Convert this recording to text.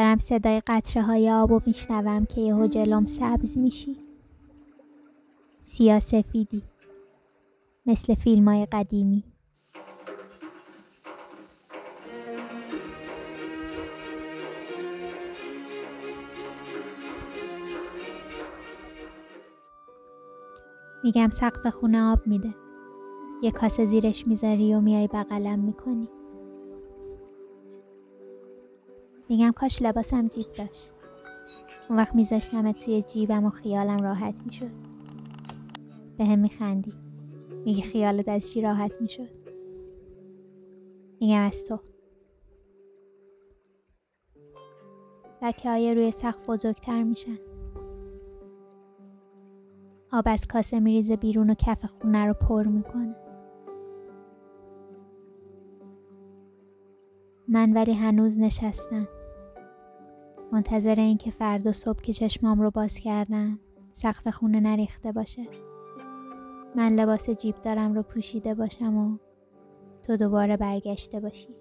دارم صدای قطره های آبو میشنوم که یهو جلوم سبز میشی. سیاه سفیدی مثل فیلمای قدیمی. میگم سقف خونه آب میده. یه کاسه زیرش میذاری و میای بغلم میکنی. میگم کاش لباسم جیب داشت. اون وقت میذاشتمت توی جیبم و خیالم راحت میشد. بهم میخندی. میگی خیالت از چی راحت میشد؟ میگم از تو. لکه های روی سقف بزرگتر میشن. آب از کاسه میریزه بیرون و کف خونه رو پر میکنه. من ولی هنوز نشستم. منتظر این که فردا صبح که چشمام رو باز کردم سقف خونه نریخته باشه. من لباس جیب دارم رو پوشیده باشم و تو دوباره برگشته باشی.